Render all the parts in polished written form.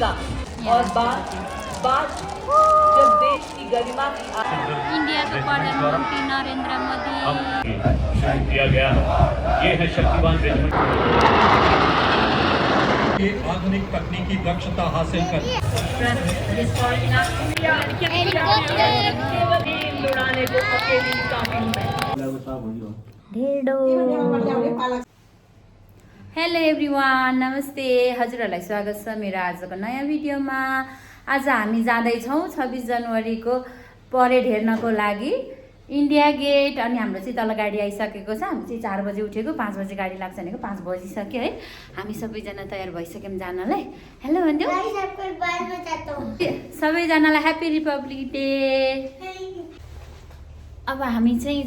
का और बात जब देश की गरिमा की इंडिया के प्रधानमंत्री नरेंद्र मोदी शुरू किया गया। ये है शक्तिवान रेजिमेंट। ये आधुनिक तकनीकी दक्षता हासिल कर उड़ाने को अकेली काफी हेलो एभ्रिवान, नमस्ते। हजुरहरूलाई स्वागत छ मेरो आजको नयाँ भिडियोमा। आज हामी जाँदैछौँ 26 जनवरीको परेड हेर्नको लागि इन्डिया गेट। अनि हाम्रो चाहिँ तल गाडी आइसकेको छ। हामी चाहिँ 4 बजे उठेको, 5 बजे गाडी लाग्छ भनेको 5 बजिसक्यो है। हामी सबैजना तयार भइसक्यौँ जानलाई। हेलो भन्दियो सबैजनालाई ह्याप्पी रिपब्लिक डे। अब हामी चाहिँ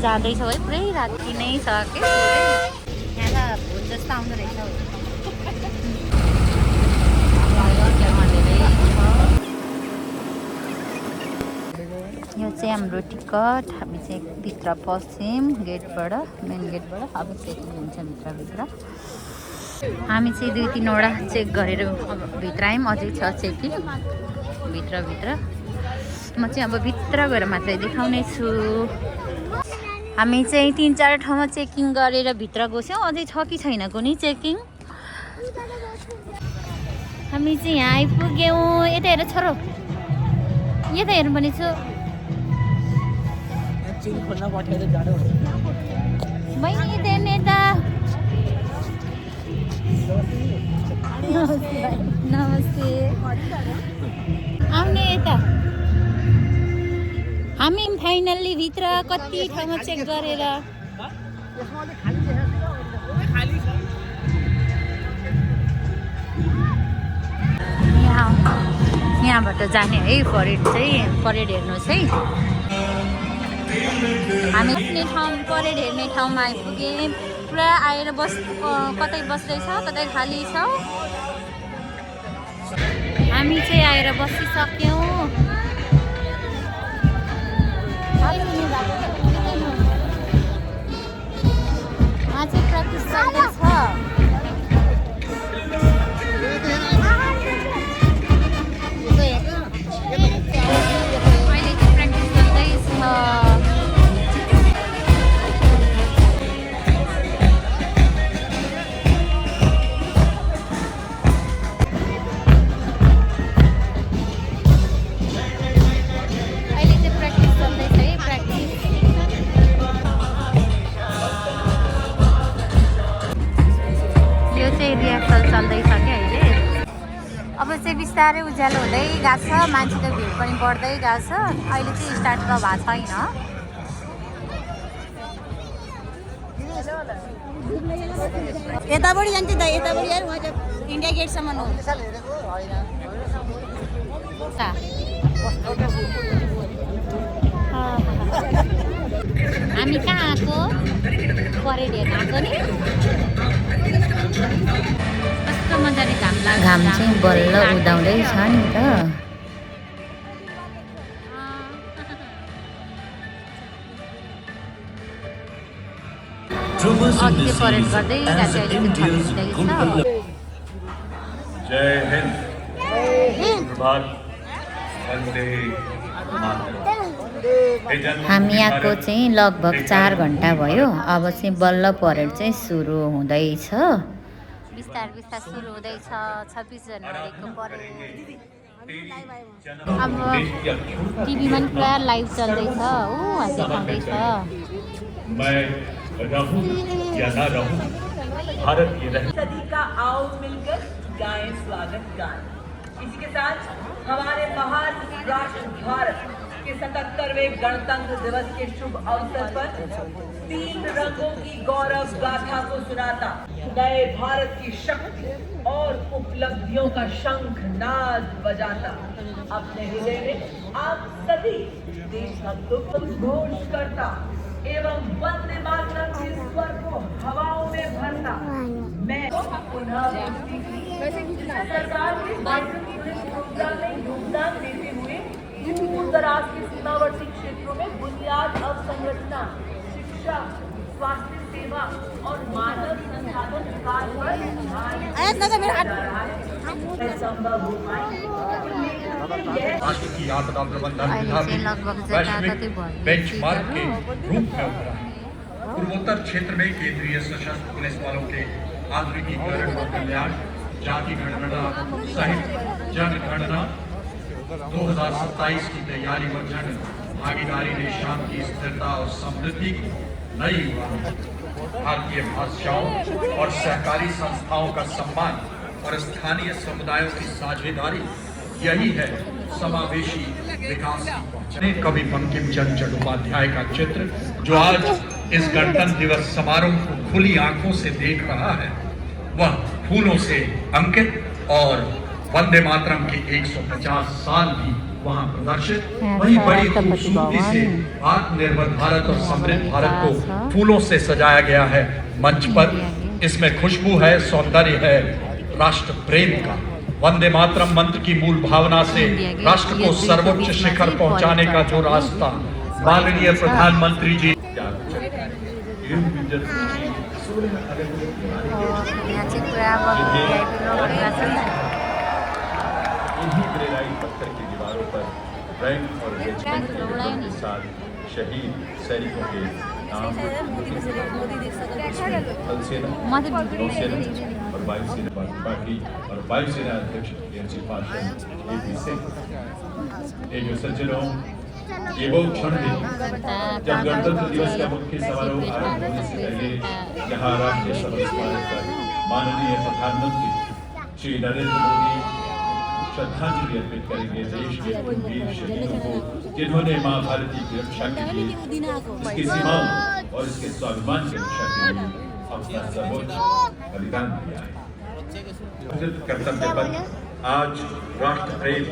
जाँदैछौँ है। पुरै राति नै छ कि यहाँ त भोट जस्तो आउँदो रहेछ। यो चाहिँ हाम्रो टिकट। हामी चाहिँ भित्र पस्यौँ गेटबाट, मेन गेटबाट। अब चेकिङ हुन्छ भित्रभित्र। हामी चाहिँ 2-3 वटा चेक गरेर भित्र आयौँ। अझै छ चेकिङ भित्रभित्र। म चाहिँ अब भित्र गएर मात्रै देखाउने छु। हामी चाहिँ 3-4 ठाउँमा चेकिङ गरेर भित्र गयौँ। अझै छ कि छैन कुनै चेकिङ। हामी चाहिँ यहाँ आइपुग्यौँ। यता हेर छोरो, यता हेर्नु पनि छु। बहिनी यता हेर्ने यता। नमस्ते। आउने यता। हामी फाइनल्ली भित्र कति ठाउँमा चेक गरेर यहाँबाट जाने है परेड हेर्नु चाहिँ। हामी परेड हेर्ने ठाउँमा आइपुग्यौँ। पुरा आएर कतै बस्दैछ, कतै खाली छ। हामी चाहिँ आएर बसिसक्यौँ। यहाँ चाहिँ प्र्याक्टिस चल्दैछ। अहिले चाहिँ प्र्याक्टिस चल्दैछ। रिहर्सल चल्दैछ क्या अहिले। अब चाहिँ बिस्तारै उज्यालो हुँदै गएको छ। मान्छेको भिड पनि बढ्दै गएको छ। अहिले चाहिँ स्टार्ट त भएको छैन। यताबाट जान्छ त, यताबाट यार उहाँ इन्डिया गेटसम्म हो। हामी कहाँ आएको? परेड हेर्न आएको नि। कस्तो मजाले घाम चाहिँ बल्ल उदाउँदैछ नि त। अघि परेड गर्दै जय हिंद। हामी आएको चाहिँ लगभग 4 घन्टा भयो। अब चाहिँ बल्ल परेड चाहिँ सुरु हुँदैछ। बिस्तार सुरु हुँदैछ 26 जनवरीको परेड। अब टिभीमा पनि पुरा लाइभ चल्दैछ। देखाउँदैछ। सदी का आओ मिलकर गाएं स्वागत गान। इसी के साथ हमारे महान राष्ट्र भारत के 77वें गणतंत्र दिवस के शुभ अवसर पर 3 रंगों की गौरव गाथा को सुनाता नए भारत की शक्ति और उपलब्धियों का शंख नाद बजाता अपने हृदय में आप सभी देशभक्तों को घोष करता एवं वंदे मातरम के स्वर को हवाओं में भरता मैं पुनः सरकार के प्रोग्राम में योगदान देते हुए दूर दराज के सीमावर्ती क्षेत्रों में बुनियाद अवसंरचना, शिक्षा, स्वास्थ्य सेवा और मानव संसाधन विकास पर ध्यान आयत नगर मेरा हाथ संभव हो पाए। राष्ट्र की आपदा प्रबंधन अहिले विधा चाहिँ भी लगभग वैश्विक जताततै भयो। बेंचमार्क के रूप में उभरा है। पूर्वोत्तर क्षेत्र में केंद्रीय सशस्त्र पुलिस बलों के आधुनिकीकरण और कल्याण, जाति गणना सहित जनगणना 2027 की तैयारी व जन भागीदारी ने शांति, स्थिरता और समृद्धि की नई उड़ान भरी। भारतीय भाषाओं और सहकारी संस्थाओं का सम्मान और स्थानीय समुदायों की साझेदारी, यही है समावेशी विकास की पहचान। कवि बंकिम चंद्र चट्टोपाध्याय का चित्र जो आज इस गणतंत्र दिवस समारोह को खुली आंखों से देख रहा है, वह फूलों से अंकित और वंदे मातरम के 150 साल भी वहां प्रदर्शित, वही बड़ी खूबसूरती से आत्मनिर्भर भारत और समृद्ध भारत को फूलों से सजाया गया है। मंच पर इसमें खुशबू है, सौंदर्य है राष्ट्र प्रेम का। वंदे मातरम मंत्र की मूल भावना से राष्ट्र को सर्वोच्च शिखर पहुंचाने का जो रास्ता माननीय प्रधानमंत्री जी यहाँ चाहिँ पुरा अब भिआइपी लोगेका छन्। इन्हीं ग्रेनाइट पत्थर की दीवारों पर रैंक और रेजिमेंट के साथ शहीद सैनिकों के नाम थल सेना, नौसेना और वायुसेना पार्टी और वायुसेना अध्यक्ष air chief marshal A P. Singh. जो सज्जनों, ये वो क्षण है जब गणतंत्र दिवस का मुख्य समारोह आरंभ होने से पहले यहाँ राष्ट्रीय समर स्मारक पर माननीय प्रधानमंत्री श्री नरेंद्र मोदी श्रद्धांजलि अर्पित करेंगे देश के उन वीर शहीदों को जिन्होंने मां भारती की रक्षा के लिए, इसकी सीमाओं और इसके स्वाभिमान की रक्षा के लिए अपना सर्वोच्च बलिदान दिया है। कर्तव्य पथ आज राष्ट्र प्रेम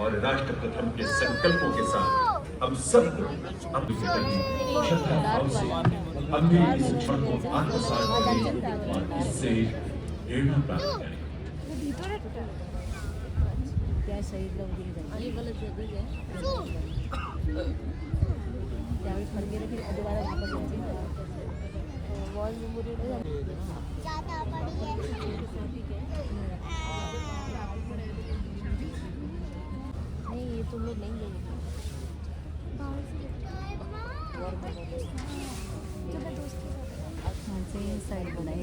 और राष्ट्र प्रथम के संकल्पों के साथ हम सब अपनी श्रद्धा भाव से हम भी इस क्षण को आत्मसात करें और इससे प्रेरणा प्राप्त करें। ये गलत जगह है त्यावेळेस फरकेला फिर दोबारा वापस जायचे वॉल मेमोरियल ज्यादा बड़ी है नहीं ये तुम लोग नहीं लेंगे चाहिँ साइडबाटै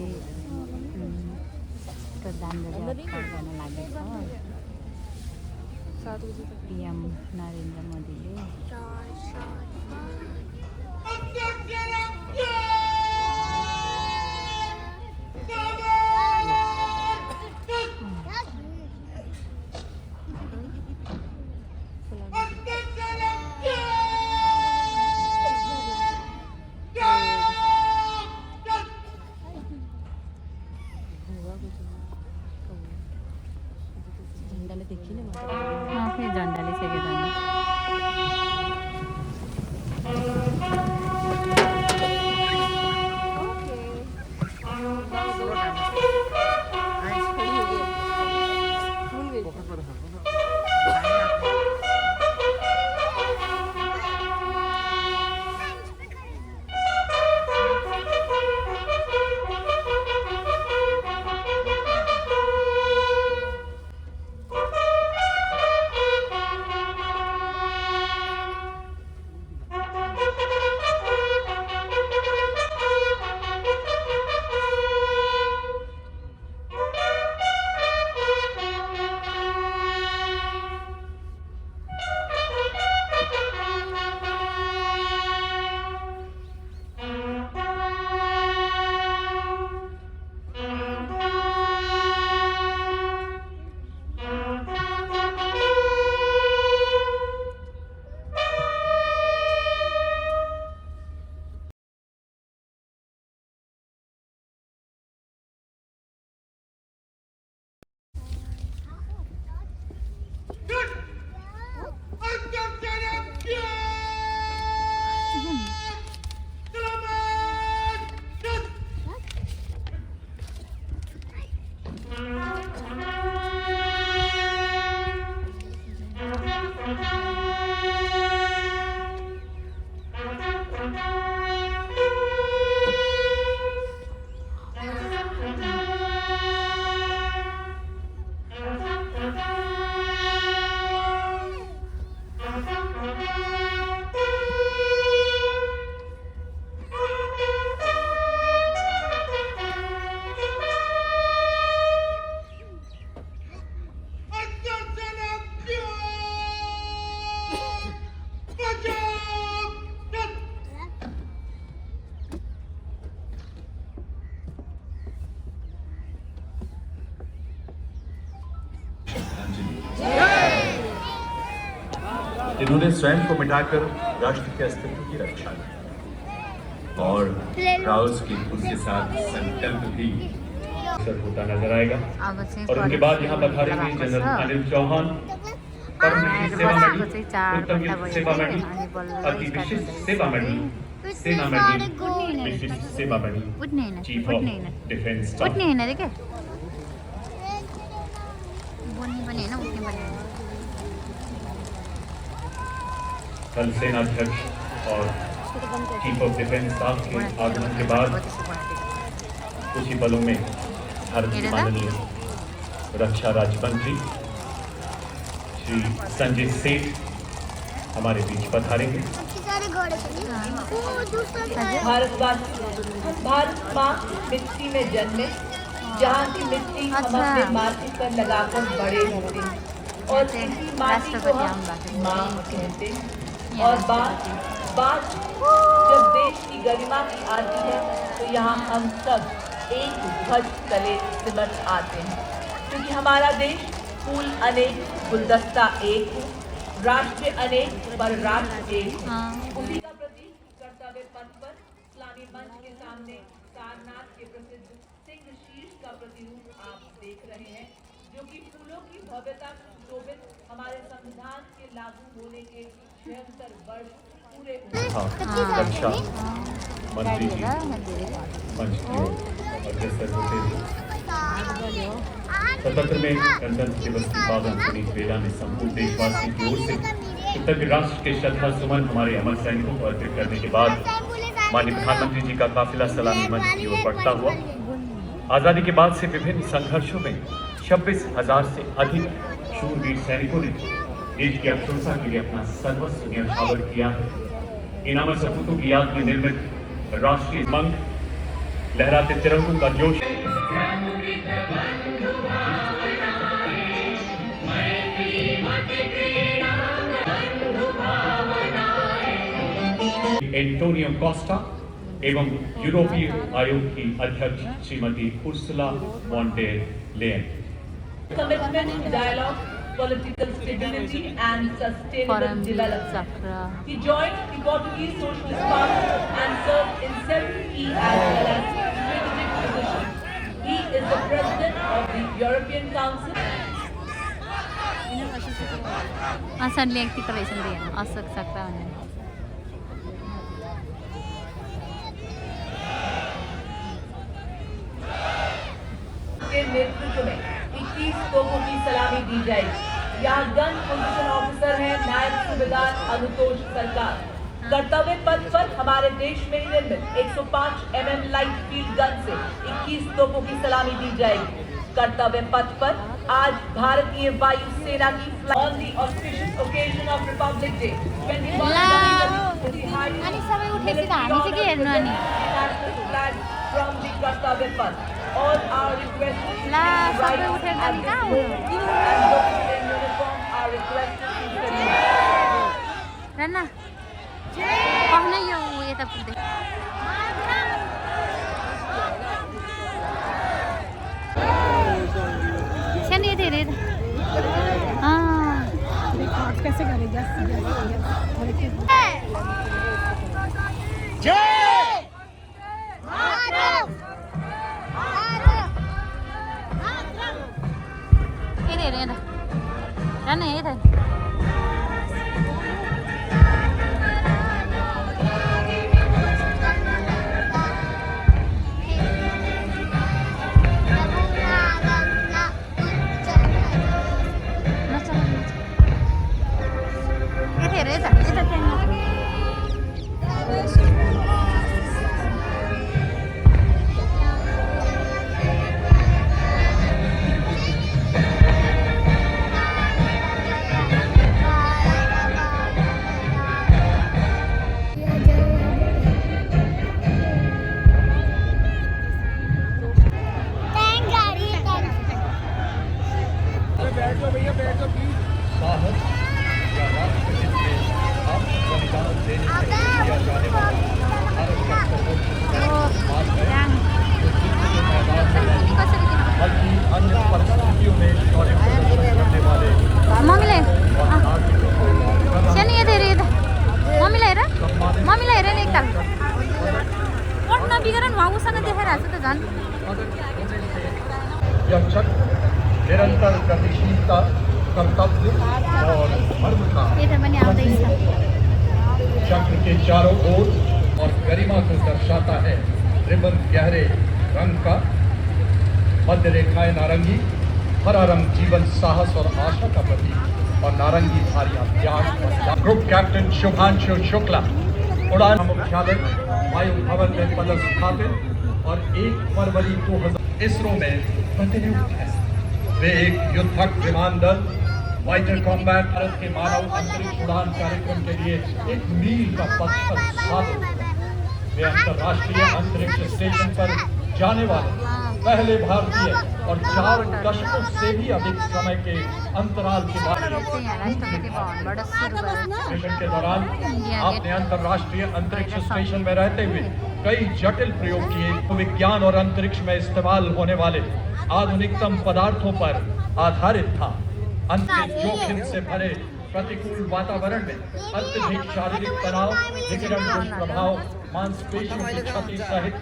श्रद्धाञ्जली अर्पण गर्न लागेको छ। 7 बजे तक पीएम नरेन्द्र मोदीले झंडाले देखी ना फेरि झन्डाले सेकेर उन्होंने स्वयं को मिटाकर राष्ट्र के अस्तित्व की रक्षा की और राउस की उसके साथ संकल्प भी होता नजर आएगा। अब चाहिँ और उनके बाद यहाँ पधारेंगे जनरल अनिल चौहान, परमवीर सेवा मेडल, उत्तम सेवा मेडल, अति विशिष्ट सेवा मेडल, सेना मेडल, विशिष्ट सेवा medal, chief of defence staff. उठ्ने होइन रे क्या बोल्ने पनि होइन उठ्ने पनि होइन। कल सेनाध्यक्ष और चीफ ऑफ डिफेंस स्टाफ के आगमन के बाद कुछ ही पलों में भारत के माननीय रक्षा राज्य मंत्री श्री संजय सेठ हमारे बीच पधारेंगे। भारतवासी भारत माँ मिट्टी में जन्मे, जहाँ की मिट्टी हम अपने माथे पर लगाकर बड़े होते हैं और इसी माटी को हम माँ कहते हैं। और बात जब देश की गरिमा की आती है तो यहाँ हम सब एक ध्वज तले सिमट आते हैं, क्योंकि हमारा देश फूल अनेक गुलदस्ता एक, राष्ट्र अनेक पर राष्ट्र एक। उसी का प्रतीक कर्तव्य पथ पर इस्लामी मंच के सामने सारनाथ के प्रसिद्ध सिंह शीर्ष का प्रतिरूप आप देख रहे हैं, जो कि फूलों की भव्यता सुशोभित हमारे संविधान के लागू होने के 76 वर्ष पूरे रक्षा मंत्री जी मंच की ओर अग्रसर होते हुए सतर्क में गणतंत्र दिवस की पावन पुनीत बेला में संपूर्ण देशवासियों की ओर से कृतज्ञ राष्ट्र के श्रद्धा सुमन हमारे अमर सैनिकों को अर्पित करने के बाद माननीय प्रधानमंत्री जी का काफिला सलामी मंच की ओर बढ़ता हुआ आजादी के बाद से विभिन्न संघर्षों में 26,000 से अधिक शूरवीर सैनिकों ने देश की अक्षुण्णता के लिए अपना सर्वस्व न्यौछावर किया है। इन अमर सपूतों की याद में निर्मित राष्ट्रीय मंच लहराते तिरंगों का जोश एंटोनियो कोस्टा एवं यूरोपीय आयोग की अध्यक्ष श्रीमती Ursula von der Leyen. Commitment to dialogue, political stability and sustainable development. He joined the Portuguese Socialist Party and served in several key as well as strategic positions. He is the president of the European Council. असर लेखती collection दिया असक सकता है के नेतृत्व में 21 तोपों की सलामी दी जाएगी। यहाँ गन पोजीशन ऑफिसर है नायब सूबेदार अनुतोष सरकार। कर्तव्य पथ पर हमारे देश में ही निर्मित 105 mm लाइट फील्ड गन से 21 तोपों की सलामी दी जाएगी। कर्तव्य पथ पर आज भारतीय वायु सेना की on the auspicious occasion of Republic day 21 अनि सबै उठेपछि त हामी चाहिँ के हेर्नु अनि from the कर्तव्य पथ all our requests ला सबै उठेर जाने कहाँ हो uniform are requested to salute। Ranna कहनै यो यता पुग्दै सानो यता हेरेर कैसे करेगा रन्ना यता खालको कोट नबिगेर उहाँसँग देखाइरहेको छ त झन् यह चक्र निरंतर गतिशीलता, कर्तव्य और धर्म का यता पनि आउँदैछ चक्र के चारों ओर और गरिमा को दर्शाता है। रिबन गहरे रंग का, मध्य रेखाएं नारंगी, हरा रंग जीवन, साहस और आशा का प्रतीक और नारंगी धारियां त्याग। ग्रुप कैप्टन शुभांशु शुक्ला उड़ान मुख्यालय वायु भवन में पदस्थापित और 1 फरवरी 2000 इसरो में प्रतिनियुक्त है। वे एक युद्धक विमान दल फाइटर कॉम्बैट भारत के मानव अंतरिक्ष उड़ान कार्यक्रम के लिए एक मील का पत्थर साबित हुए। वे अंतर्राष्ट्रीय अंतरिक्ष स्टेशन पर जाने वाले पहले भारतीय और 4 दशकों से भी अधिक समय के अंतराल के बाद मिशन के दौरान आपने अंतर्राष्ट्रीय अंतरिक्ष स्टेशन में रहते हुए कई जटिल प्रयोग किए। विज्ञान और अंतरिक्ष में इस्तेमाल होने वाले आधुनिकतम पदार्थों पर आधारित था। अंतरिक्ष जोखिम से भरे प्रतिकूल वातावरण में अत्यधिक शारीरिक तनाव, विकिरण दुष्प्रभाव, मांसपेशियों की क्षति सहित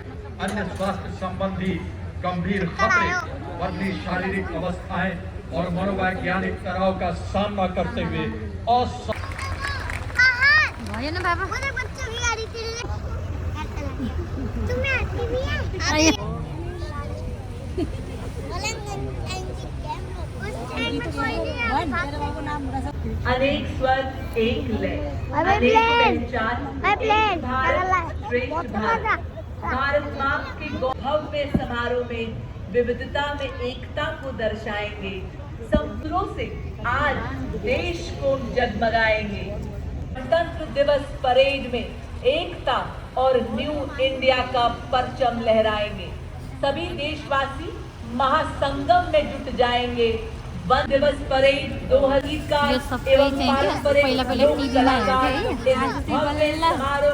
अन्य स्वास्थ्य संबंधी गंभीर खतरे, बदली शारीरिक अवस्थाएं और मनोवैज्ञानिक तनाव का सामना करते हुए अनेक स्वर एक लय, अनेक पहचान, भारत श्रेष्ठ भारत। भारत माँ के भव्य समारोह में विविधता में एकता को दर्शाएंगे। समुद्रों से आज देश को जगमगाएंगे। गणतंत्र दिवस परेड में एकता और न्यू इंडिया का परचम लहराएंगे। सभी देशवासी महासंगम में जुट जाएंगे। वन दिवस परेड 2000 एवं पारंपरिक लोक कलाकार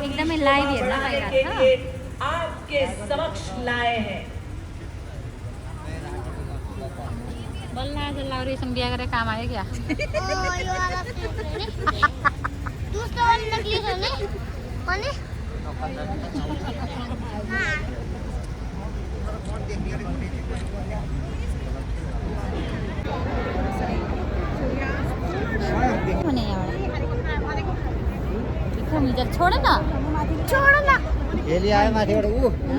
एकदमै लाइभ हेर्न पाइरहेको छ आपके समक्ष लाए हैं। बल्ल आज लाउरीसँग बिहा गरेर काम आयो क्या छोड़ न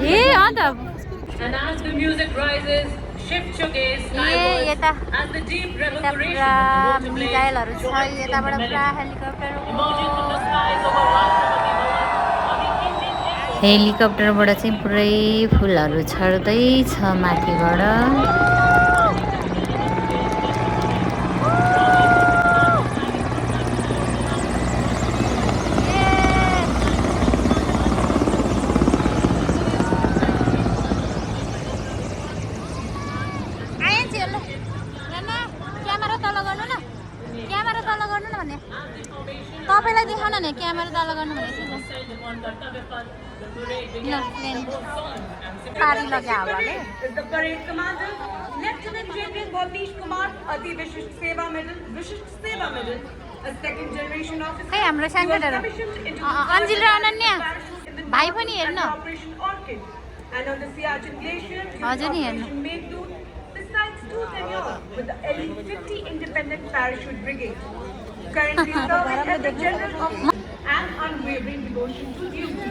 ए अन्त And as the music rises, shift your gaze skyward as the deep reverberation of मिसाइलहरु छ यताबाट पुरा helicopter emerging from the skies over Rashtrapati Bhavan of the Indian Air Force. हेलिकप्टरबाट चाहिँ पुरै फुलहरु छर्दै छ माथिबाट तपाईलाई देखाउन नि क्यामेरा तल गर्नु भनेको पारी लग्या हावाले The parade commander, Lieutenant General Bhavnish Kumar, Ati Vishisht Seva Medal, a second generation officer. खै हाम्रो साङ्गडहरु अन्जिल र अनन्या भाइ पनि हेर्न Operation Orchid. And on the Siachen Glacier, हजुर नि हेर्नु Operation Meghdoot, besides 2 tenures with the elite 50 Independent Parachute Brigade. Currently serving as the General of and unwavering devotion to duty.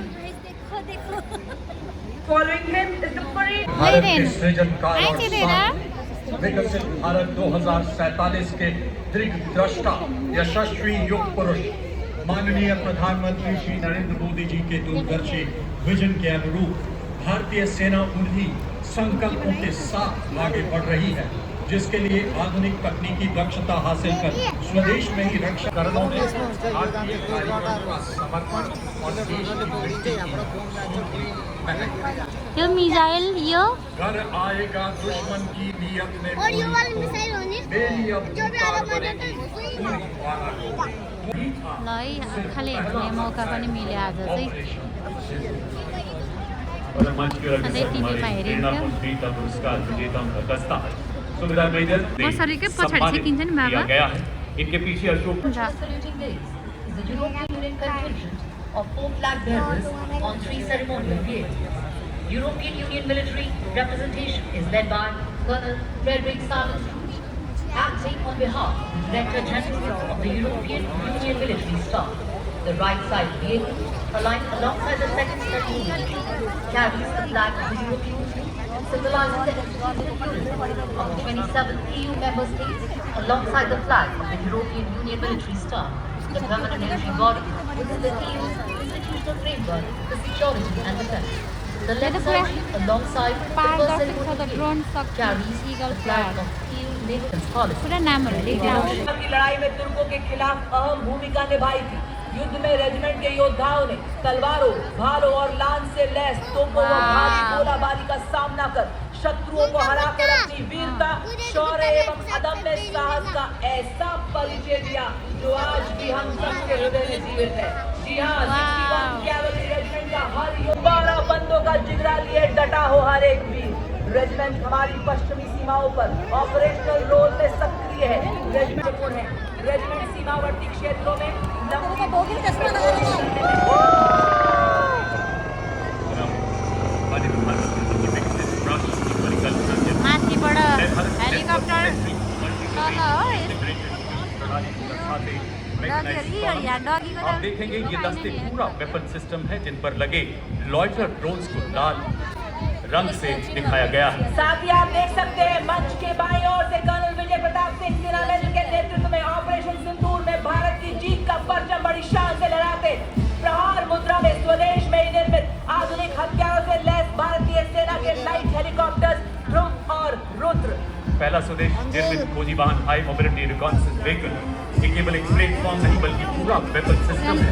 Following him is the parade. Bharat के सृजनकार और विकसित भारत 2047 के दिग्द्रष्टा यशस्वी युग पुरुष माननीय प्रधानमंत्री श्री नरेंद्र मोदी जी के दूरदर्शी विजन के अनुरूप भारतीय सेना उन्हीं संकल्पों के साथ आगे बढ़ रही है जिसके लिए आधुनिक तकनीकी दक्षता हासिल कर स्वदेश में ही रक्षा उपकरणों में भारतीय कारीगरों का समर्पण और देश की मिट्टी यो मिसाइल यो घर आएगा दुश्मन की नियत में और ये वाली मिसाइल होनी जो भी आगे बढ़ेगा ल है आँखाले हेर्ने मौका पनि मिल्यो आज चाहिँ सधैँ टिभीमा हेरिन्थ्यो कसरी के पछाडि छेकिन्छ नि बाबा इनके पीछे Ashok The European Union conclusion of 4 flag bearers on 3 ceremonial vehicles. European Union military representation is led by Colonel Frederick Sargent, acting on behalf of the Director General of the European Union military staff. The right side vehicle, aligned alongside the second ceremonial, carries the flag of the European Union, symbolizing the unity of the 27 EU member states alongside the flag of the European Union military staff. The permanent military body within the EU's institutional framework for security and defense. The left side, alongside the first ceremonial vehicle, carries the flag of EU naval policy. पूरा नामहरू लेख्दा की लड़ाई में तुर्कों के खिलाफ अहम भूमिका निभाई थी। युद्ध में रेजिमेंट के योद्धाओं ने तलवारों, भालों और लांस से लैस तोपों व भारी गोलाबारी का सामना कर शत्रुओं को हराकर अपनी वीरता, शौर्य एवं अदम्य साहस का ऐसा परिचय दिया जो आज भी हम सबके हृदय में जीवित है। जी हाँ, 61 कैवलरी रेजिमेंट का हर योद्धा 12 बंदों का जिगरा लिए डटा हो हर एक वीर। रेजिमेंट हमारी पश्चिमी सीमाओं पर ऑपरेशनल रोल में सक्रिय है। रेजिमेंट है, रेजिमेंट सीमावर्ती क्षेत्रों में माथिबाट हेलिकप्टर तल हो आप देखेंगे ये दस्ते पूरा वेपन सिस्टम है जिन पर लगे लॉयटर ड्रोन्स को लाल रंग से दिखाया गया है। साथ ही आप देख सकते हैं मंच के बाईं ओर से कर्नल विजय प्रताप सिंह सिन्हा के नेतृत्व में ऑपरेशन सिंदूर में भारत की जीत का परचम बड़ी शान से लहराते प्रहार मुद्रा में स्वदेश में ही निर्मित आधुनिक हथियारों से लैस भारतीय सेना के लाइट हेलीकॉप्टर्स ध्रुव और रुद्र। पहला स्वदेश निर्मित खोजी वाहन हाई मोबिलिटी रिकॉन्सेंस व्हीकल ये केवल एक प्लेटफॉर्म नहीं बल्कि पूरा वेपन सिस्टम है।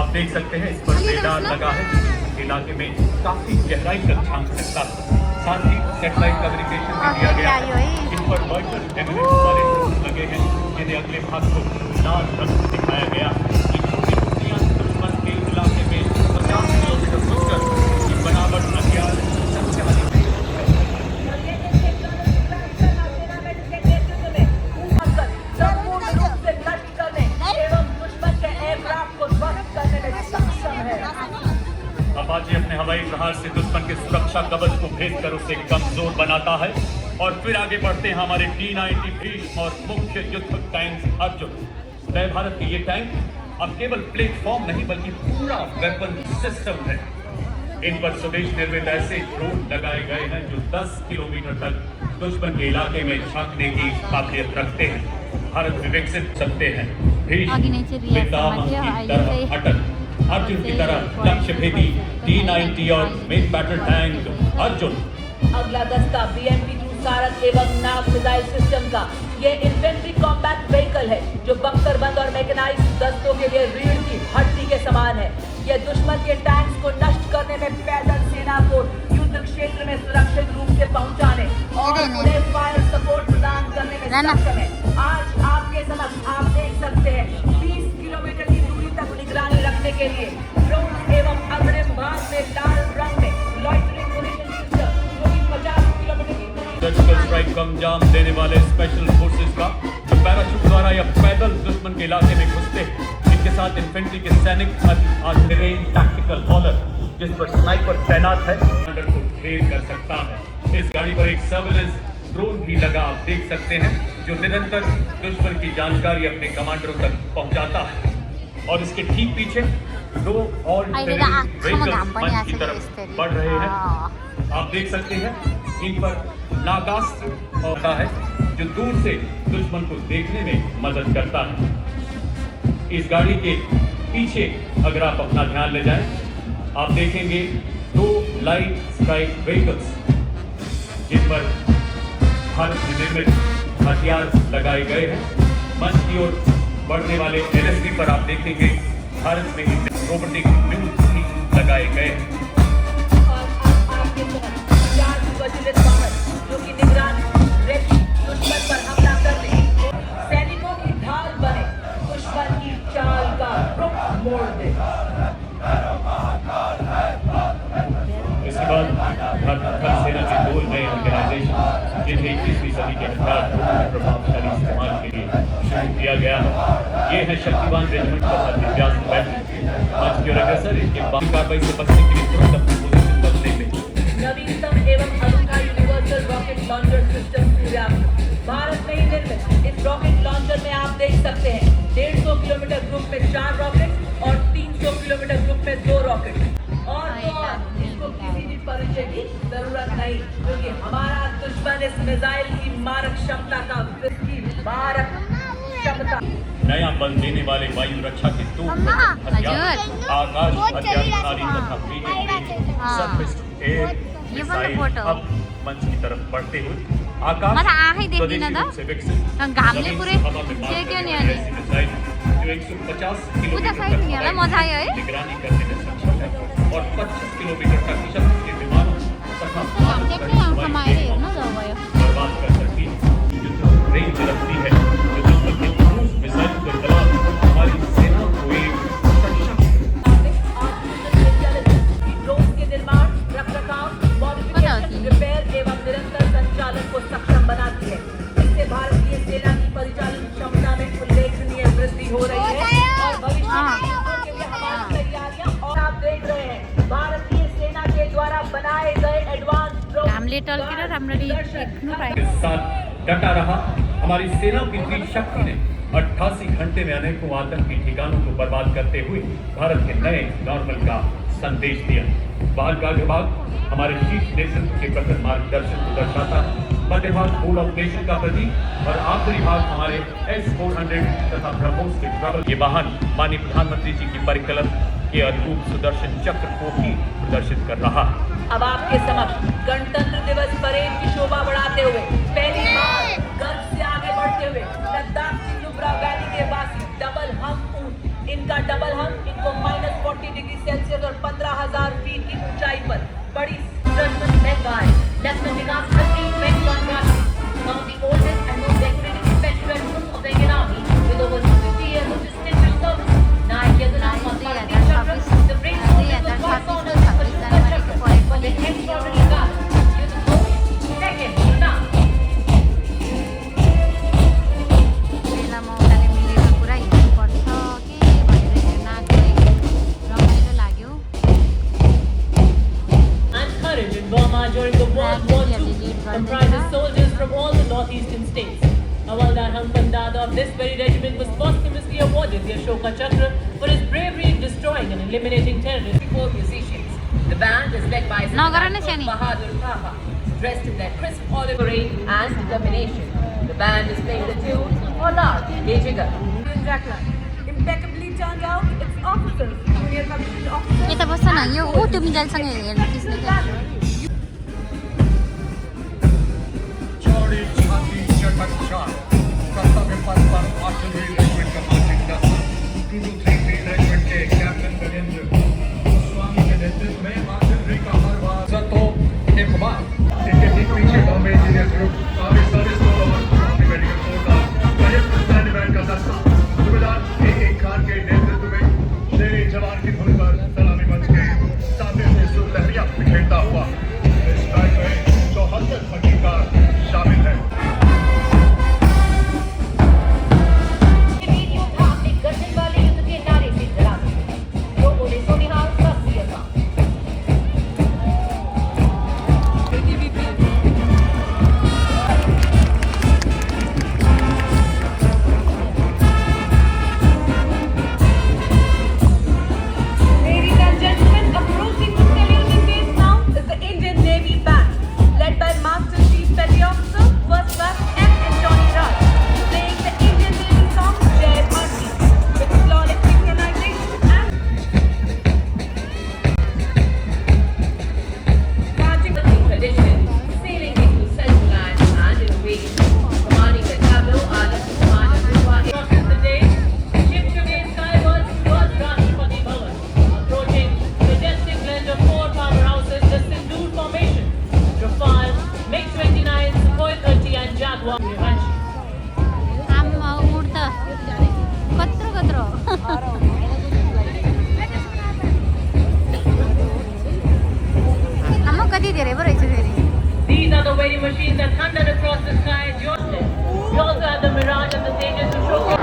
आप देख सकते हैं इस पर रेडार लगा है जो इलाके में काफी गहराई तक झांक सकता है। साथ ही सेटेलाइट कम्युनिकेशन भी दिया गया है। इन पर लॉयटर एमिनेंस वाले ड्रोन लगे हैं जिन्हें अगले भाग को लाल रंग से दिखाया गया। ये छोटी टुकड़ियां दुश्मन के इलाके में 50 किलोमीटर दूर की बनावट हथियार अपाचे अपने हवाई जहाज से दुश्मन के सुरक्षा कवच को भेजकर उसे कमजोर बनाता है और फिर आगे बढ़ते हैं हमारे T-90 भीष्म और मुख्य युद्ध टैंक अर्जुन। नए भारत के ये टैंक अब केवल प्लेटफॉर्म नहीं बल्कि पूरा वेपन सिस्टम है। इन पर स्वदेश निर्मित ऐसे ड्रोन लगाए गए हैं जो 10 किलोमीटर तक दुश्मन के इलाके में झांकने की काबिलियत रखते हैं। भारत में विकसित सकते हैं भीष्म पितामह की तरह अटल, अर्जुन की तरह लक्ष्य भेदी T-90 और मेन बैटल टैंक अर्जुन। अगला दस्ता BMP-2 सारंग एवं नाग मिसाइल सिस्टम का ये इन्फेंट्री कॉम्बैट व्हीकल है जो बख्तरबंद और मैकेनाइज दस्तों के लिए रीढ़ की हड्डी के समान है। यह दुश्मन के टैंक्स को नष्ट करने में पैदल सेना को युद्ध क्षेत्र में सुरक्षित रूप से पहुंचाने और उन्हें फायर सपोर्ट प्रदान करने में सक्षम है। आज आपके समक्ष आप देख सकते हैं 20 किलोमीटर की दूरी तक निगरानी रखने के लिए ड्रोन एवं अग्रिम भाग में लाल रंग में लॉइटरिंग पोजीशन सिस्टम जो कि 50 किलोमीटर की दूरी सर्जिकल स्ट्राइक को अंजाम देने वाले स्पेशल फोर्सेस का जो पैराशूट द्वारा या पैदल दुश्मन के इलाके में घुसते हैं। इनके साथ इन्फेंट्री के सैनिक टेरेन टैक्टिकल हॉलर जिस पर स्नाइपर तैनात है कमांडर को ढेर कर सकता है। इस गाड़ी पर एक सर्विलेंस ड्रोन भी लगा आप देख सकते हैं जो निरंतर दुश्मन की जानकारी अपने कमांडरों तक पहुंचाता है। और इसके ठीक पीछे 2 और व्हीकल्स मंच की तरफ बढ़ रहे हैं। आप देख सकते हैं इन पर नागास्त्र होता है जो दूर से दुश्मन को देखने में मदद करता है। इस गाड़ी के पीछे अगर आप अपना ध्यान ले जाएं, आप देखेंगे 2 लाइट स्ट्राइक व्हीकल्स जिन पर भारत में निर्मित हथियार लगाए गए हैं। मंच की ओर बढ़ने वाले LSD पर आप देखेंगे भारत में रोबोटिक व्हील्स भी लगाए गए हैं। जो कि निगरान दुश्मन पर हमला करने सैनिकों की ढाल बने, दुश्मन की चाल का रुख मोड़ दे। इसके बाद भारतीय सेना के 2 नए ऑर्गेनाइजेशन जिन्हें 21वीं सदी के हथियार प्रभावशाली इस्तेमाल के लिए शुरू किया गया है। ये है शक्तिवान रेजिमेंट तथा दिव्यांग बैटल जबकि अग्रसर इनके बाद कार्रवाई से बचने के लिए तुरंत अपनी पोजीशन बदलने में नवीनतम एवं अनूठा universal rocket launcher system Suryastra Bharat में ही निर्मित। इस रॉकेट लॉन्चर में आप देख सकते हैं 150 किलोमीटर ग्रुप में 4 रॉकेट और 300 किलोमीटर ग्रुप में 2 रॉकेट। और तो और इसको किसी भी परिचय की जरूरत नहीं, क्योंकि हमारा दुश्मन इस मिसाइल की मारक क्षमता का मारक क्षमता नया बल देने वाले वायु रक्षा के 2 हथियार आकाश अत्याधुनिक तथा सरफेस एयर ये वाला मिसाइल फोटो। अब मंच की तरफ बढ़ते हुए आकाश मला आहे देखी स्वदेशी ना दा? रूप से विकसित तर घामले जमीन पुरे से हवा में मार छे क्यों करने नहीं वाली आले? ऐसी मिसाइल जो 150 किलोमीटर साइड तक नहीं आला, हवाई मजा आया है? निगरानी करने में सक्षम है और 25 किलोमीटर तक शक्ति के विमानों तथा आमच्याकडे हमारे येईल ना जवळ बर्बाद कर सकती है। जो रेंज रखती है जो दुश्मन के क्रूज मिसाइल के खिलाफ हमारी सेना को एक ड्रोन के निर्माण, रखरखाव, मॉडिफिकेशन, रिपेयर एवं निरंतर संचालन को सक्षम बनाती है। इससे भारतीय सेना की परिचालन क्षमता में उल्लेखनीय वृद्धि हो रही है और भविष्य में युद्धों के लिए हमारी तैयारियां। और आप देख रहे हैं भारतीय सेना के द्वारा बनाए गए एडवांस ड्रोन घामले टल्केर राम्ररी देख्नु पाए। के साथ डटा रहा। हमारी सेना की वीर शक्ति ने 88 घंटे में अनेकों आतंकी ठिकानों को बर्बाद करते हुए भारत के नए नॉर्मल का संदेश दिया। बाल का विभाग हमारे शीर्ष नेतृत्व के प्रखर मार्गदर्शन को दर्शाता है। मध्य भाग बोर्ड ऑफ नेशन का प्रतीक और आखिरी भाग हमारे S-400 तथा ब्रह्मोस के ट्रबल। ये वाहन माननीय प्रधानमंत्री जी की परिकल्पना के अद्भुत सुदर्शन चक्र को भी प्रदर्शित कर रहा है। अब आपके समक्ष गणतंत्र दिवस परेड की शोभा बढ़ाते हुए पहली बार गर्व से आगे बढ़ते हुए लद्दाख की नुब्रा वैली के वासी डबल हम्प ऊंट, इनका डबल हम्प इनको -40 डिग्री सेल्सियस और 15,000 फीट की ऊंचाई पर बड़ी Lieutenant Vikas Khatri went on Rashi, one of the oldest and most decorated veteran group of the Indian Army with over 250 years of distinguished service. Naik Yadulam was part of the Chakra, the brave soldiers were twice honored for Shukla Chakra for the extraordinary valor. Youth Coach, second, now. बेला मौकाले मिलेको कुरा हिँड्नुपर्छ के भनेर हेर्न आएको रमाइलो लाग्यो। And courage in Burma during the World War II comprises soldiers from all the northeastern states. Hawaldar Hampan Dada of this very regiment was posthumously awarded the Ashoka Chakra for his bravery in destroying and eliminating terrorists. 4 musicians. The band is led by Nagarana Chani. Bahadur Taha, dressed in their crisp olive green and determination. The band is playing the tune Alar Ye Jigar. Impeccably turned out, its officers, junior commissioned officers. यता बस्छ न यो ऊ त्यो मिजाइलसँग हेर्नु त्यसले क्या चौड़ी छाती चटक चार कर्तव्य पथ पर आर्टिलरी रेजिमेंट कमांडिंग दस्ता 223 रेजिमेंट के कैप्टन गजेंद्र गोस्वामी के नेतृत्व में आर्टिलरी का हर बार जतो इकबाल इनके ठीक पीछे Bombay engineer group army service corps और आर्मी मेडिकल कोर का संयुक्त सैन्य बैंड का दस्ता सूबेदार A.K. खान के नेतृत्व में शेर जवान की धुन पर सलामी मंच के सामने से सुलहरिया बिखेरता हुआ इस बैंड में 74 संगीतकार शामिल हैं। वीर योद्धा अपने गर्जन वाले युद्ध के नारे से डराते हैं। लोगों ने सोनिहाल सब दिया था। Ladies and gentlemen, approaching the saluting base now is the Indian Navy Band, led by Master Chief Petty Officer First Class M. Johnny Raj, playing the Indian Navy song Jai Bharti with flawless synchronization and marching with the tradition, sailing into central land and in waves, commanding the tableau are the Crosses the day, ship today skywards towards Rashtrapati Bhavan, approaching majestic blend of 4 powerhouses, the Sindoor formation, Rafale, MiG-29, Sukhoi 30 and Jaguar. Vivanshi. आम्मा उड्छ कत्रो कत्रो आम्मा कति धेरै पो रहेछ फेरि These are the very machines that thundered across the sky at your step. We also have the Mirage and the Tejas to showcase.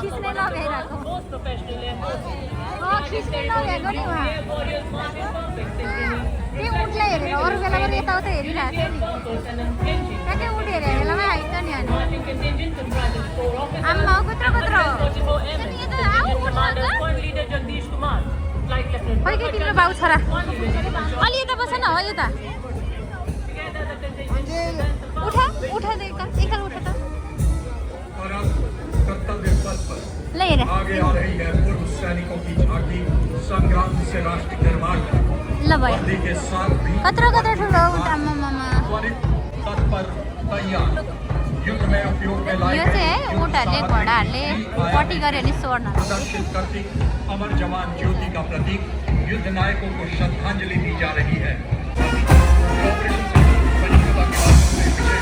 खिच्ने नभ्याइरहेको Most professional airports. खिच्ने नभ्याएको नि उहाँ Air warriors march in perfect synchrony. त्यो उठलाई हेरेर अरू बेला पनि यताउता हेरिरहेको थियो नि Focus and unflinching. ट्याक्कै उठ हेरेको बेलामा आइन्छ नि अनि Marching contingent comprises 4 officers. आम्मा कत्रो कत्रो 144 airmen. यो त आऊ उठ Commander Point Leader Jagdish Kumar. Flight Lieutenant खै के तिम्रो बाउ छोरा One Leader Jagdish Kumar. अलि यता बस न हो यता Together the contingent उठा उठा दे एकल उठा त और अब कर्तव्य पथ पर ल हेर आगे आ रही है पूर्व सैनिकों की झांकी संग्राम से राष्ट्र निर्माण तक। ल भयो वर्दी के साथ भी कत्रो कत्रो ठुलो उठ आम्मामा त्वरित तत्पर तैयार युद्ध में उपयोग में लाई यो चाहिँ है उठहरूले घोडाहरूले पट्टी गऱ्यो भने स्वर्ण प्रदर्शित करती अमर जवान ज्योति का प्रतीक युद्ध नायकों को श्रद्धांजलि दी जा रही है। ऑपरेशन संयुक्ता के माध्यम से विजय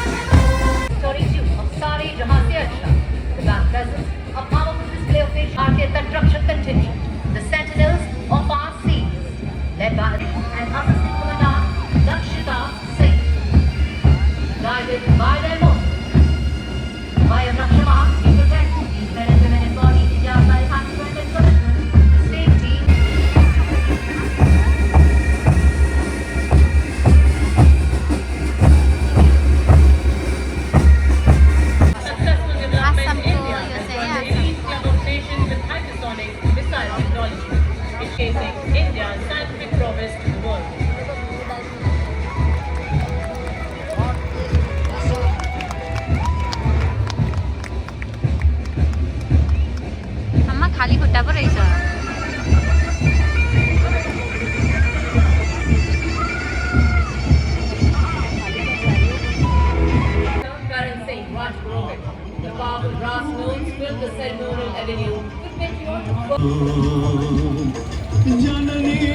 Story 2 of Sari Jahan Se Acha. The band presents a powerful display of Bharatiya Tantraksha contingent, the sentinels of our seas, led by an assistant commandant Lakshita Singh, guided by their most by a Rakshama, we protect these men and women embodied in their life and commitment, safety. Successful development in Assamko India yo has चाहिँ joined the elite club of nations with hypersonic missile technology, showcasing India's scientific progress to the world. आम्मा खाली खुट्टा पो रहेछ Karan Singh, Raj Purohit, the powerful brass notes filled the ceremonial avenue with patriotic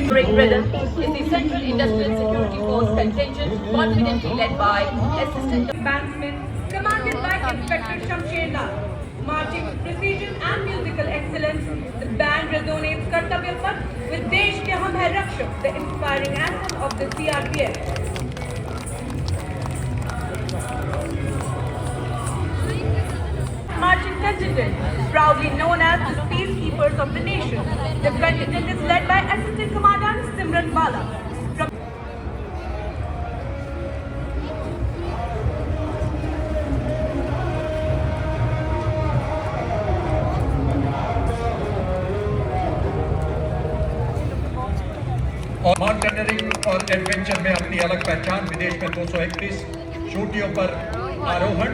Great Rhythm is the Central Industrial Security Force contingent confidently led by Assistant Bandsmen commanded by Inspector Shamsher Lal. Marching with precision and musical excellence, the band resonates Kartavya Path with Desh Ke Hum Hai Rakshak, the inspiring anthem of the CRPF. Marching contingent, proudly known as the peacekeepers of the nation. The contingent is led by Assistant Commandant Simran Bala. From और mountaineering और adventure में अपनी अलग पहचान, विदेश में 231 चोटियों पर आरोहण,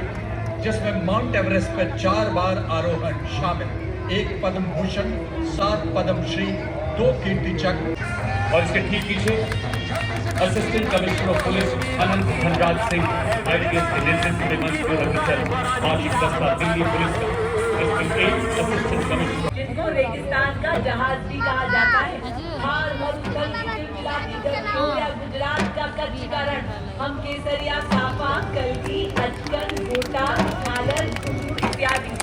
जिसमें माउंट एवरेस्ट पर 4 बार आरोहण शामिल, 1 पद्म भूषण, 7 पद्म श्री, 2 कीर्ति चक्र। और इसके ठीक पीछे assistant commissioner of police Anant Dhanraj Singh IPS के नेतृत्व में मंच पर अग्रसर वार्षिक दस्ता दिल्ली पुलिस का इसमें 1 असिस्टेंट कमिश्नर जिनको रेगिस्तान का जहाज भी कहा जाता है, हार मरुस्थल की चिलचिलाती गर्मियों या गुजरात का कच्चीकरण, हम केसरिया, साफा, कल्की, अचकन, गोटा, झालर, घुंघरू इत्यादि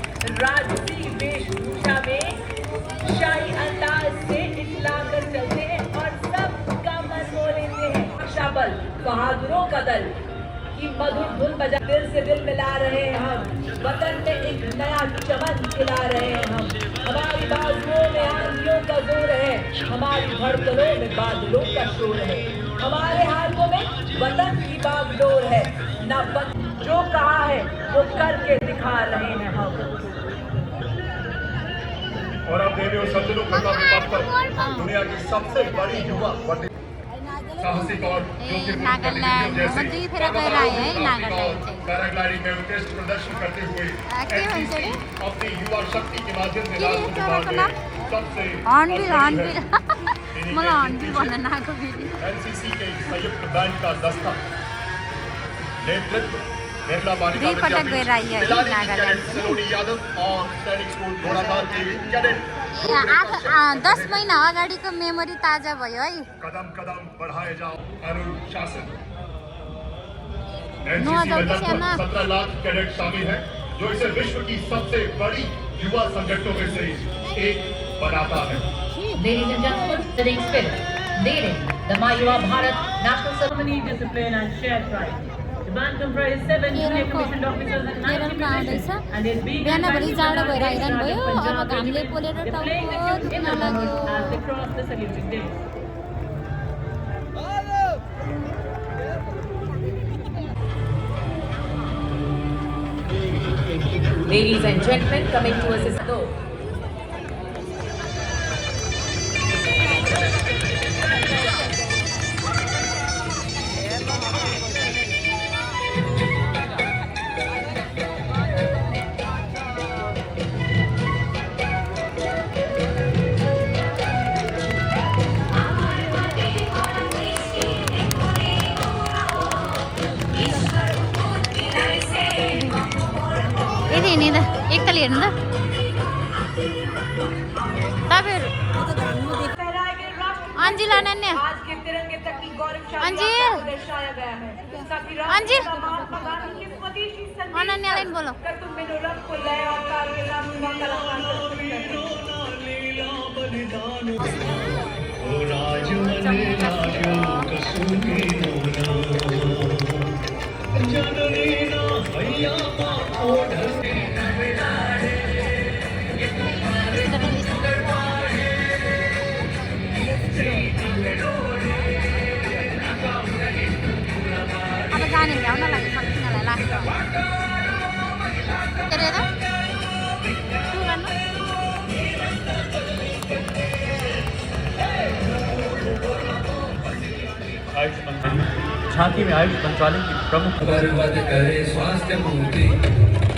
राजसी वेशभूषा में शाही अंदाज से इतला कर चलते हैं और सबका मन मोह लेते हैं। रक्षा बल बहादुरों का दल की मधुर धुन बजा दिल से दिल मिला रहे हैं हम, वतन में एक नया चमन खिला रहे हैं हम। हमारी बाजुओं में आंधियों का जोर है, हमारी धड़कनों में बादलों का शोर है, हमारे हाथों में वतन की बागडोर है, ना जो कहा है वो करके दिखा रहे हैं हम। और अब देवी और सज्जनों कर्तव्य पथ पर दुनिया की सबसे बड़ी युवा साहसिक और नागालैंड म 2 फेर गएर आएँ है नागालैंड चाहिँ पैराग्लाइडिंग में उत्कृष्ट प्रदर्शन करते हुए के भन्छ अरे अपनी युवा शक्ति के माध्यम से के राष्ट्र चराको निर्माण नाम में सबसे हर्नबिल अग्रणी है। हर्नबिल मलाई हर्नबिल भन्न नआएको फेरि एनसीसी के संयुक्त बैंड का दस्ता नेतृत्व बिरला बालिका 2 पटक गएर आइए है विद्यालय नागालैंड सलोनी यादव और सैनिक स्कूल घोड़ाधार के कैडेट 10 महिना अगाडिको मेमोरी ताजा भयो है कदम कदम बढ़ाए जाओ अनुशासन। नुआ एनसीसी में जाऊ लगभग त्यसमा 17 लाख कैडेट शामिल हैं, जो इसे विश्व की सबसे बड़ी युवा संगठनों में से एक बनाता है। Ladies and gentlemen, sitting spirit, leading the Mayuva Bharat National Ceremony. harmony, discipline, and shared pride. The band comprises 7 junior commissioned officers and 90 musicians, and is being बिहानभरि जाडो भएर हैरान भयो Punjab अब घामले Regiment. पोलेर They're playing the टाउको tune in दुख्न the लाग्यो as they cross the saluting dais. Ladies and gentlemen, coming to assist though. यदि हिँड्ने त एकताल हेर्नु त तपाईँहरू फहराए गए राष्ट्र अन्जिल अनन्या आज के तिरंगे तक की गौरवशाली अंजिल। यात्रा को दर्शाया गया है ताकि अंजिल। राष्ट्र का महात्मा गांधी के स्वदेशी संदेश अनन्यालाई पनि बोलो कर तुम में रंग को लय और ताल के नाम का कलाकार प्रस्तुत करते हैं। अब जाने भ्याउन लागि सक्दिनलाई लाग्छ के अरे त के गर्नु आयुष मंत्रालय झांकी में आयुष मंत्रालय की प्रमुख स्वास्थ्य मूर्ति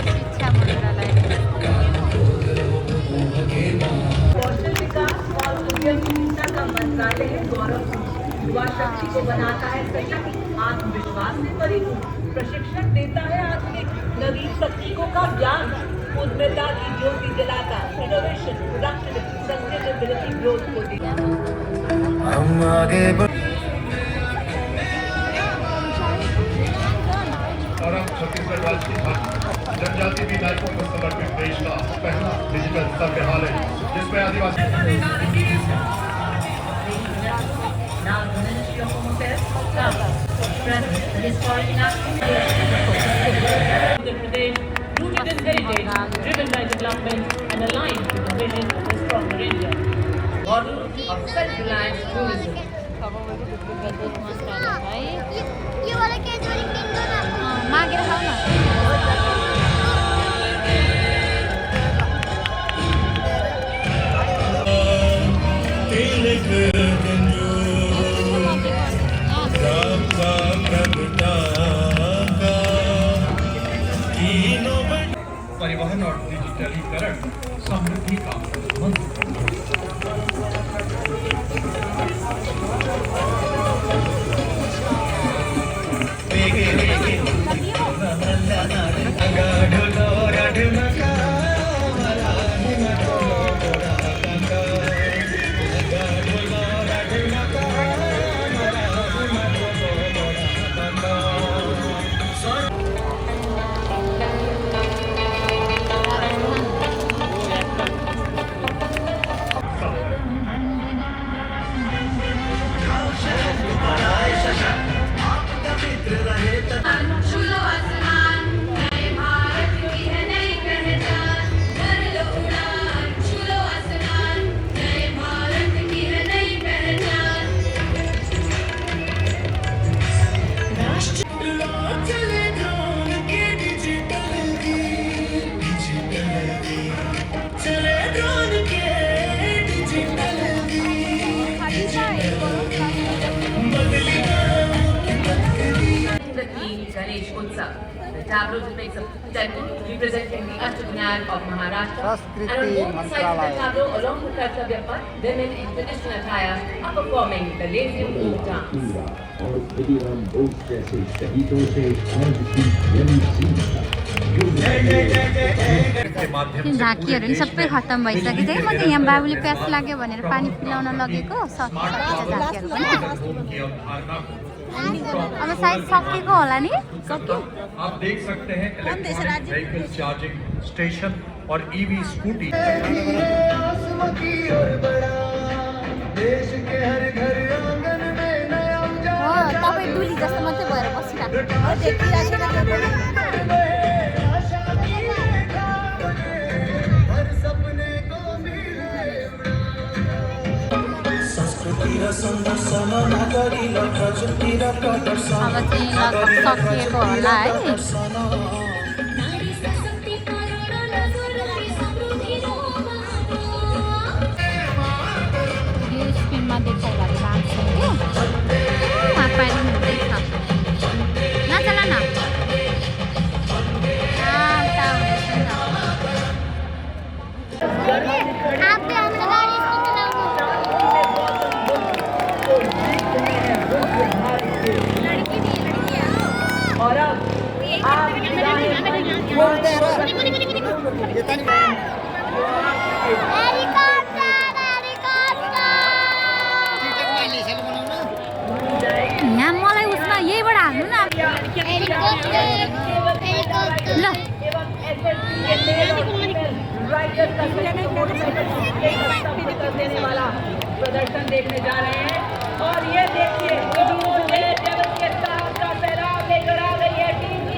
शिक्षा मन्त्रालय कौशल विकास और उद्यमिता का मंत्रालय है गौरव युवा शक्ति को बनाता है सशक्त आत्मविश्वास से परिपूर्ण प्रशिक्षण देता है आधुनिक नवीन तकनीकों का ज्ञान उद्यमिता की ज्योति जलाता इनोवेशन प्रोडक्शन सस्टेनेबिलिटी ग्रोथ को देता और अब छत्तीसगढ़ राज्य की जनजाति भी नायकों को समर्पित देश का पहला डिजिटल संग्रहालय जिसमें आदिवासी Now the Ministry of Home Affairs presents the historic national Uttar Pradesh, rooted in heritage, driven by development, and aligned with the vision of a stronger India. model of self-reliant tourism. विदेश मन्त्रालय है मागेर खाऊ न परिवहन और डिजिटलीकरण समृद्धि का मंत्र The theme Ganesh Utsav. The tableau depicts a temple representing the Ashtagnyan of Maharashtra. And on both sides of the tableau, along the Kartavya Path, women in traditional attire are performing the Lazium Folk dance. और खुदीराम बोस जैसे शहीदों से आज की यही सीखा के माध्यम से झाँकीहरू नि सबै खत्तम भइसकेको थियो म त यहाँ बाबुले प्यास लाग्यो भनेर पानी पिलाउन लगेको झाँकीहरू पनि की अवधारणा को अब सायद सकेको होला नि आप देख सकते हैं इलेक्ट्रॉनिक व्हीकल चार्जिंग स्टेशन और ईवी स्कूटी हो तपाईँ दुली जस्तो मात्रै भएर बसिरहेको अब चाहिँ लगभग सकिएको होला है। यो स्क्रिनमा देखाउँदाखेरि लाग्छ क्या पानी हुँदैछ नचला न और अब आप यहाँ मलाई उसमा यहीबाट हाल्नु न ल प्रदर्शन देखने जा रहे हैं और ये देखिए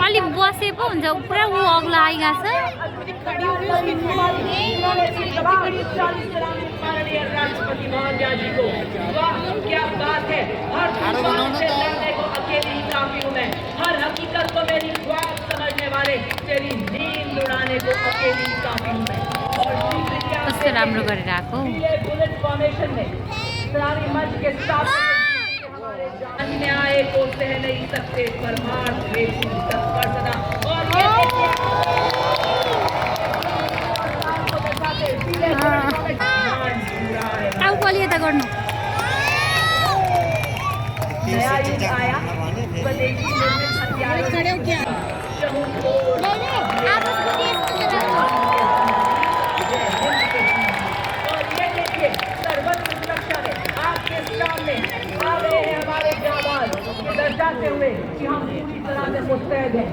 अलि बसे पो हुन्छ पुरा ऊ अग्लो आइगएको राष्ट्रपति महोदया जी को वाह क्या बात है। हर को अकेले ही काफी हूँ मैं, हर हकीकत को मेरी ख्वाब समझने वाले तेरी नींद उड़ाने को अकेले ही काफी हूँ मैं। कस्तो राम्रो गरेर आएको बुलेट फॉर्मेशन में सलामी मंच के साथ अन्याय को सह नहीं सकते परमार द्वेषी तत्पर सदा और टाउकोले यता गर्नु नया युग आया स्वदेशी निर्मित हथियारों और ये देखिए सर्वत्र सुरक्षा में आपके सामने आ रहे हैं हमारे जाबाज दर्शाते हुए कि हम पूरी तरह से मुस्तैद हैं।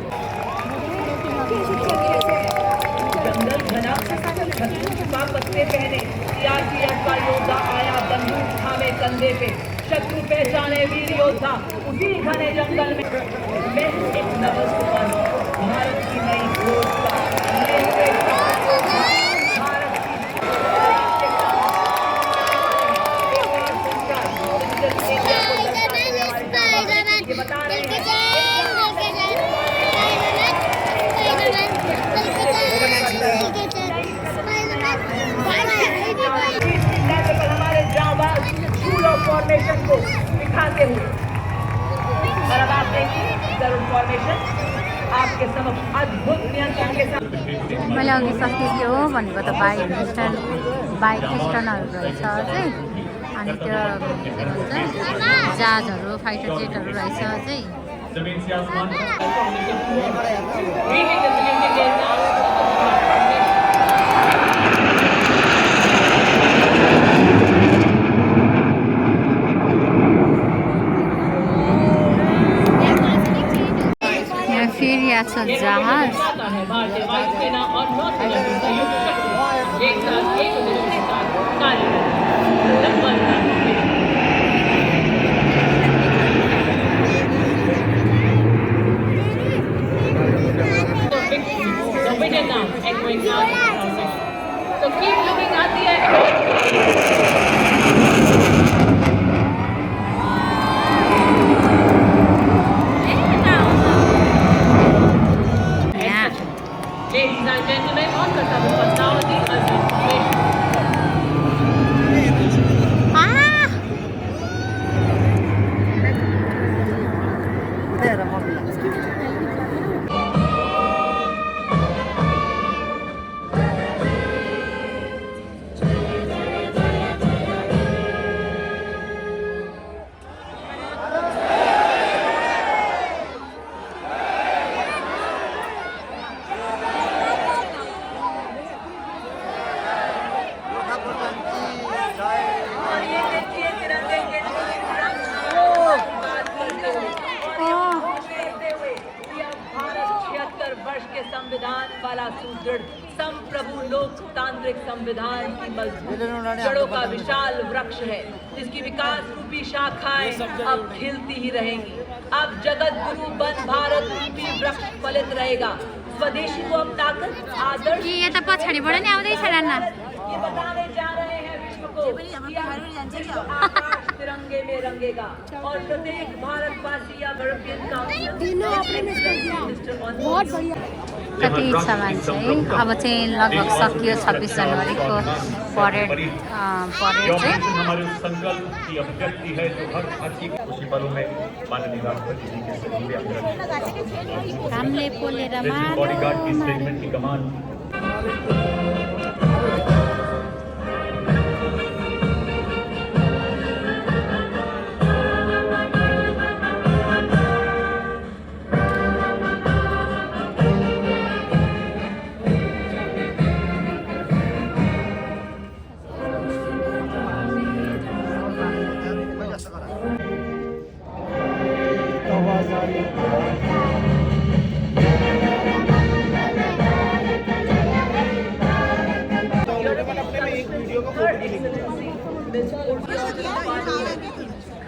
जंगल घना छुपा पत्ते पहने सीआरपीएफ का योद्धा आया बंदूक थामे कंधे पे शत्रु पहचाने वीर योद्धा उसी घने जंगल में एक नवस्वर भारत की नई खोज का बता रहे हैं हमारे जाबाज फॉर्मेशन को दिखाते हुए और अब आप देखिए जरूर फॉर्मेशन आपके समक्ष अद्भुत नियंत्रण के साथ मैले अघि सके के हो भनेको त बाइक स्टर्नहरू रहेछ चाहिँ अनि त्यो के भन्छ जहाजहरू फाइटर जेटहरू रहेछ चाहिँ जमीन से आसमान यहाँ फेरि आएको छ जहाज भारतीय वायुसेना और नौसेना की संयुक्त शक्ति एक साथ एक दूसरे के साथ कार्य now echoing out the process. So keep looking at the echo. Yeah. Ladies and gentlemen, on Kasabu Pasawati as information. संविधान वाला सुदृढ़ संप्रभु लोकतांत्रिक संविधान की मजबूत जड़ों का विशाल वृक्ष है, जिसकी विकास रूपी शाखाएं अब खिलती ही रहेंगी। अब जगत गुरु बन भारत रूपी वृक्ष फलित रहेगा। स्वदेशी को अपनाकर आदर्श ये त पछाडिबाट नि आउँदैछ नाना। ये बताने जा रहे हैं विश्व को कि विश्व आकाश तिरंगे में रंगेगा और प्रत्येक भारतवासी या यूरोपियन काउंसिल कति सामान चाहिँ अब चाहिँ लगभग सकियो 26 जनवरीको परेड चाहिँ। हमारे उस संकल्प की अभिव्यक्ति है जो हर भारतीय उसी पलों में माननीय राष्ट्रपति जी के सहयोग हामीले पोलेर बॉडीगार्ड की स्टेटमेंट की कमान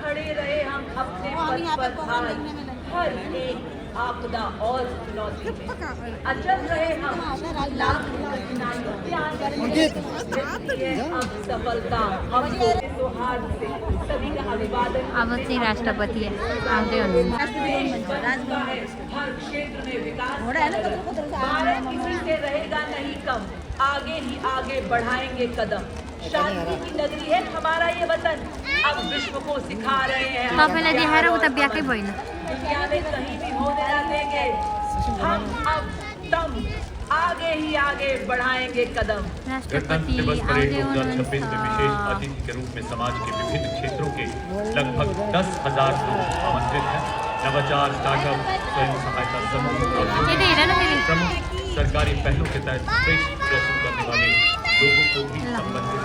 खड़े रहे हम अपने पद पर हार हर एक आपदा और चुनौती में अचल रहे हम लाख कठिनाइयों के आगे अब सफलता हमको सौहार्द से सभी का अभिवादन। अब चाहिँ राष्ट्रपति आउँदै हुनुहुन्छ। हर क्षेत्र में विकास भारत किसी से रहेगा नहीं कम, आगे ही आगे बढ़ाएंगे कदम। शांति की नगरी है हमारा ये वतन, अब विश्व को सिखा रहे हैं तपाईलाई देखाएर उता ब्याकै भएन। दुनिया में कहीं भी होने न देंगे हम, अब दम आगे ही आगे बढ़ाएंगे कदम। राष्ट्रपति दिवस परेड आउँदै 2026 में विशेष हुनुहुन्छ। अतिथि के रूप में समाज के विभिन्न क्षेत्रों के लगभग 10,000 लोग आमंत्रित हैं। नवाचार, स्टार्टअप, स्वयं सहायता समूह और प्रमुख सरकारी पहलों के तहत श्रेष्ठ प्रदर्शन करने वाले लोगों को भी संबंधित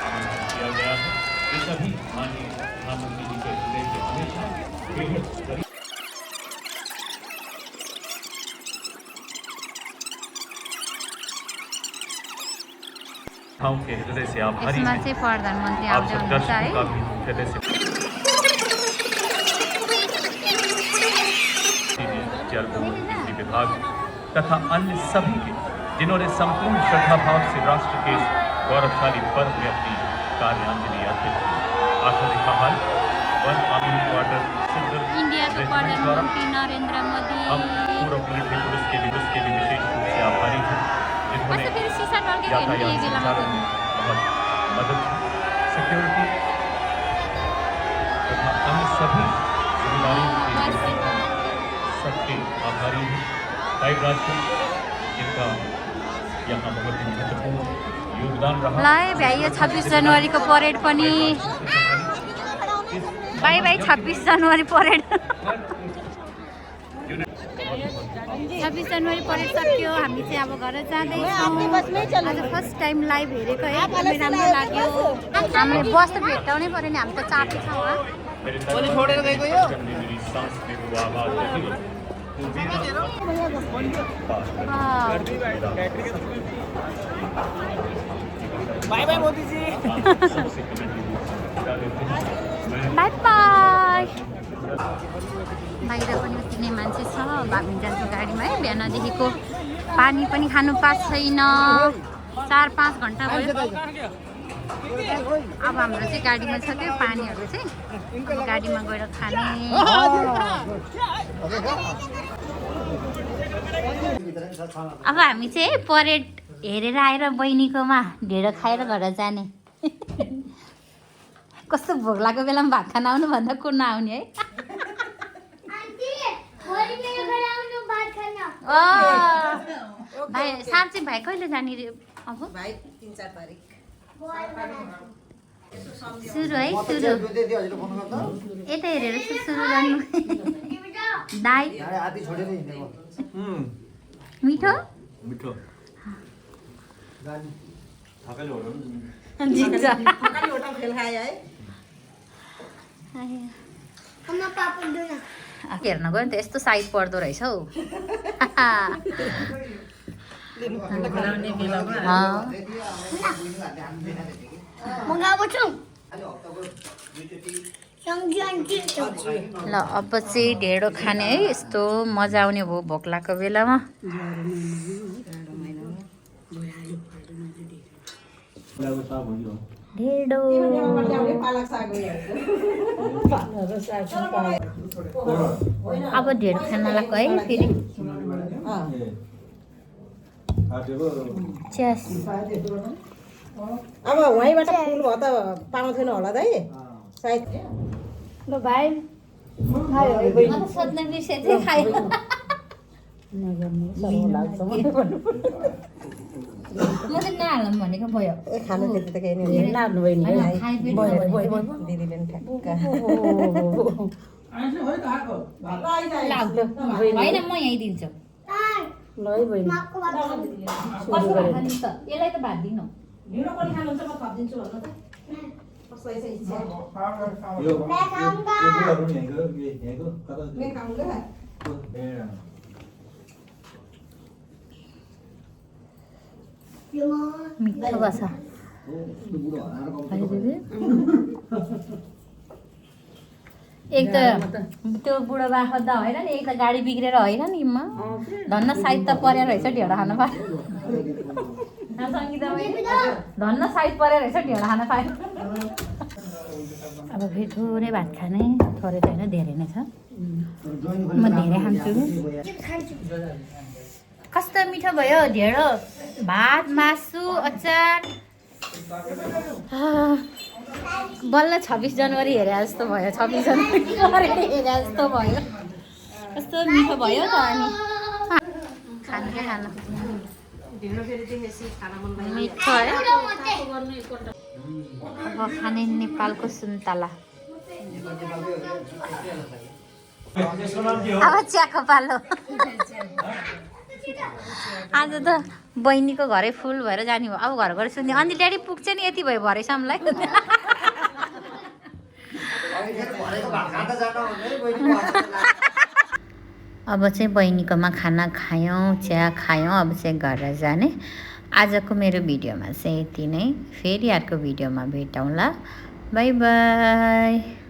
आमंत्रित किया गया है। ये सभी माननीय प्रधानमंत्री जी के हृदय के हमेशा के हृदय से आभारी यसमा हैं। चाहिँ प्रधानमन्त्री आप आउँदै सब हुनुहुन्छ दर्शकों है। का भी हृदय से विभाग तथा अन्य सभी के जिन्होंने संपूर्ण श्रद्धा भाव से राष्ट्र के गौरवशाली पर्व में अपनी कार्यांजलि अर्पित की। आखिरी हाल वन आर्मी क्वार्टर इन्डियाको प्रधानमन्त्री नरेन्द्र मोदी। हम पूर्व मिलिट्री पुलिस के लिए विशेष रूप से आभारी हैं, जिन्होंने कस्तो फेरि सिसा नर्केको हेर्नु यातायात यही बेलामा संचालन में बहुत मदद की। सिक्योरिटी तथा अन्य सभी जिम्मेदारियों के लिए सबके आभारी हैं। गाइड राष्ट्र जिनका यहाँ बहुत ही महत्वपूर्ण योगदान रहा। ल है भाइ, यो 26 जनवरीको परेड पनि by by 26 January parade. 26 January parade सक्यो, हामी चाहिँ अब घर जाँदैछौँ। आज फर्स्ट टाइम लाइभ हेरेको है, एकदमै राम्रो लाग्यो। हामीले बस त भेट्टाउनै पऱ्यो नि, हामी त चापै छौँ। छोडेर गएको यो मेरी सांस में वो आवाज रही bye bye Modi ji. Bye bye. बाहिर पनि उति नै मान्छे छ, हामी जान्छौँ गाडीमा है। बिहानदेखिको पानी पनि खानु पाएको छैन, 4-5 घन्टा भयो। अब हाम्रो चाहिँ गाडीमा छ कि पानीहरू चाहिँ गाडीमा गएर खाने। अब हामी चाहिँ परेड हेरेर आएर बहिनीकोमा ढेँडो खाएर घर जाने। कस्तो भोक लागेको बेलामा भात खान आउनु भन्दा को नआउने है। भाइ साँच्चै भाइ कहिले जाने रे? अब भाइ 3-4 तारिक सुरु है, सुरु यता हेरेर सुरु गर्नु। दाई मिठो मिठो जिन्छ। हेर्न गयो नि त यस्तो साइज पर्दो रहेछ हौ ल अब चाहिँ ढेँडो खाने है यस्तो मजा आउने भयो भोक लागेको बेलामा ढेँडो अब ढेँडो खान लाग्यो है फेरि च्यास अब वहीँबाट फुल भयो त पाउँथेन होला दाइ सायद ल भाइ अब सोध्न बिर्सेको थिएँ खायो म त नहालौँ भनेको भयो खानु त्यति त केही होइन, नहाल्नु भयो नि खाइपेट दिदीले पनि ठ्याक्क होइन म यहीँ दिन्छु ल है बहिनी यसलाई त भात दिनु ढिँडो पनि खानुहुन्छ म थपिदिन्छु भन्नु त कसलाई चाहिँ इच्छा मैं खाऊंगा मिठो बस एक त त्यो बुढो बाखा त होइन नि एक त गाडी बिग्रेर होइन नि म धन्न साइड त परेर रहेछ ढेँडो खान पायो सङ्गीता धन्न साइड परेर रहेछ ढेँडो खान पायो अब फेरि थोरै भात खाने थोरै त होइन धेरै नै छ म धेरै खान्छु कस्तो मिठो भयो ढेँडो भात मासु अचार बल्ल 26 जनवरी हेरे जस्तो भयो 26 जनवरी हेरे जस्तो भयो कस्तो मिठो भयो त अनि खानु के खानु मिठो है अब खाने नेपालको सुन्तला अब चियाको पालो आज त बहिनीको घरै फुल भएर जाने भयो अब घर घर सुन्ने अनि ड्याडी पुग्छ नि यति भयो भरेसम्मलाई अब चाहिँ बहिनीकोमा खाना खायौँ चिया खायौँ अब चाहिँ घर जाने आजको मेरो भिडियोमा चाहिँ यति नै फेरि अर्को भिडियोमा भेटौँला बाई बाई